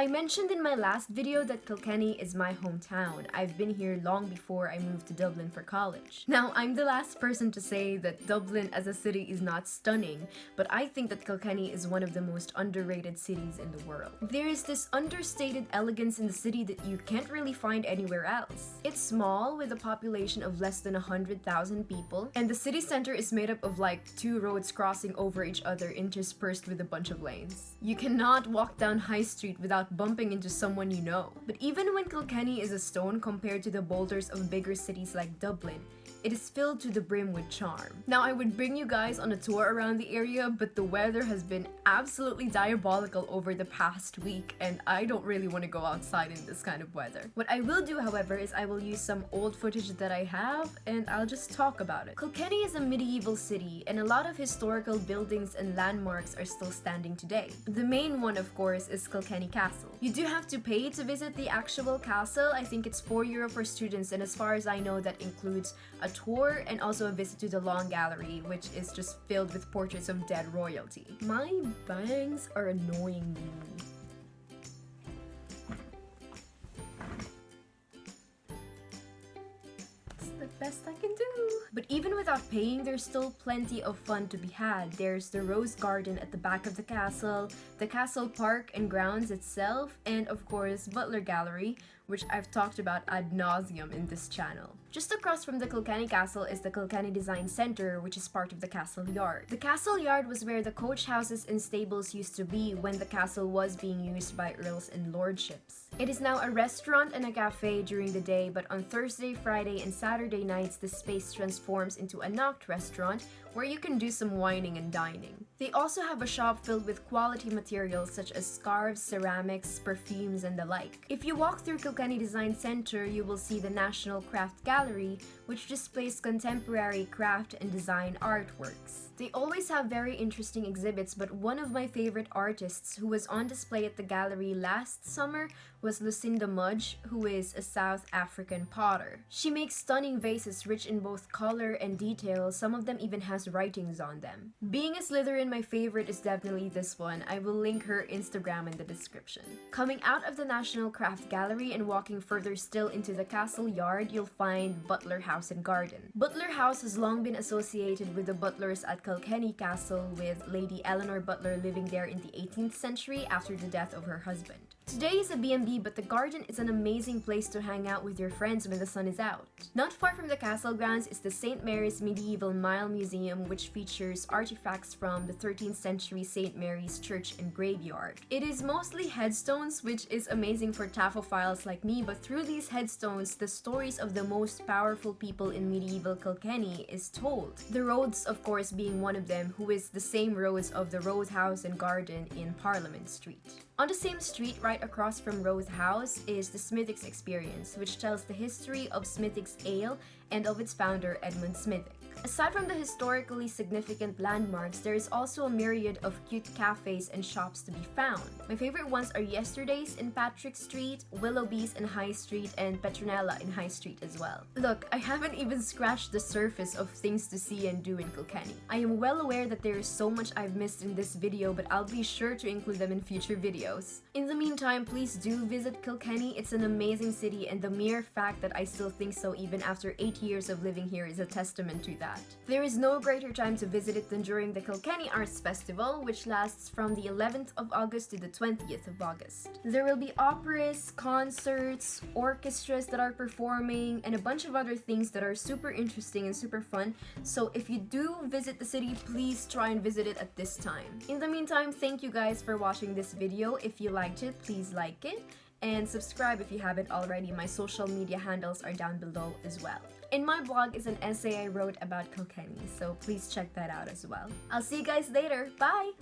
I mentioned in my last video that Kilkenny is my hometown. I've been here long before I moved to Dublin for college. Now, I'm the last person to say that Dublin as a city is not stunning, but I think that Kilkenny is one of the most underrated cities in the world. There is this understated elegance in the city that you can't really find anywhere else. It's small with a population of less than 100,000 people, and the city center is made up of like 2 roads crossing over each other interspersed with a bunch of lanes. You cannot walk down High Street without bumping into someone you know. But even when Kilkenny is a stone compared to the boulders of bigger cities like Dublin, it is filled to the brim with charm. Now, I would bring you guys on a tour around the area, but the weather has been absolutely diabolical over the past week, and I don't really want to go outside in this kind of weather. What I will do, however, is I will use some old footage that I have, and I'll just talk about it. Kilkenny is a medieval city, and a lot of historical buildings and landmarks are still standing today. The main one, of course, is Kilkenny Castle. You do have to pay to visit the actual castle. I think it's €4 for students, and as far as I know, that includes a tour and also a visit to the Long Gallery, which is just filled with portraits of dead royalty. My bangs are annoying me. Best I can do. But even without paying, there's still plenty of fun to be had. There's the Rose Garden at the back of the castle park and grounds itself, and of course Butler Gallery, which I've talked about ad nauseum in this channel. Just across from the Kilkenny Castle is the Kilkenny Design Centre, which is part of the Castle Yard. The Castle Yard was where the coach houses and stables used to be when the castle was being used by earls and lordships. It is now a restaurant and a cafe during the day, but on Thursday, Friday, and Saturday nights, the space transforms into a knocked restaurant where you can do some wining and dining. They also have a shop filled with quality materials such as scarves, ceramics, perfumes, and the like. If you walk through Kilkenny Design Centre, you will see the National Craft Gallery, which displays contemporary craft and design artworks. They always have very interesting exhibits, but one of my favorite artists who was on display at the gallery last summer was Lucinda Mudge, who is a South African potter. She makes stunning vases rich in both color and detail. Some of them even has writings on them. Being a Slytherin, my favorite is definitely this one. I will link her Instagram in the description. Coming out of the National Craft Gallery and walking further still into the Castle Yard, you'll find Butler House and Garden. Butler House has long been associated with the Butlers at Kilkenny Castle, with Lady Eleanor Butler living there in the 18th century after the death of her husband. Today is a B&B, but the garden is an amazing place to hang out with your friends when the sun is out. Not far from the castle grounds is the St. Mary's Medieval Mile Museum, which features artifacts from the 13th century St. Mary's Church and Graveyard. It is mostly headstones, which is amazing for taphophiles like me, but through these headstones, the stories of the most powerful people in medieval Kilkenny is told. The Rhodes, of course, being one of them, who is the same Rhodes of the Rose House and Garden in Parliament Street. On the same street, right across from Rose House, is the Smithwick's Experience, which tells the history of Smithwick's Ale and of its founder, Edmund Smithwick. Aside from the historically significant landmarks, there is also a myriad of cute cafes and shops to be found. My favorite ones are Yesterday's in Patrick Street, Willoughby's in High Street, and Petronella in High Street as well. Look, I haven't even scratched the surface of things to see and do in Kilkenny. I am well aware that there is so much I've missed in this video, but I'll be sure to include them in future videos. In the meantime, please do visit Kilkenny. It's an amazing city, and the mere fact that I still think so even after 8 years of living here is a testament to that. There is no greater time to visit it than during the Kilkenny Arts Festival, which lasts from the 11th of August to the 20th of August. There will be operas, concerts, orchestras that are performing, and a bunch of other things that are super interesting and super fun. So if you do visit the city, please try and visit it at this time. In the meantime, thank you guys for watching this video. If you liked it, please like it and subscribe if you haven't already. My social media handles are down below as well. In my blog is an essay I wrote about Kilkenny, so please check that out as well. I'll see you guys later. Bye!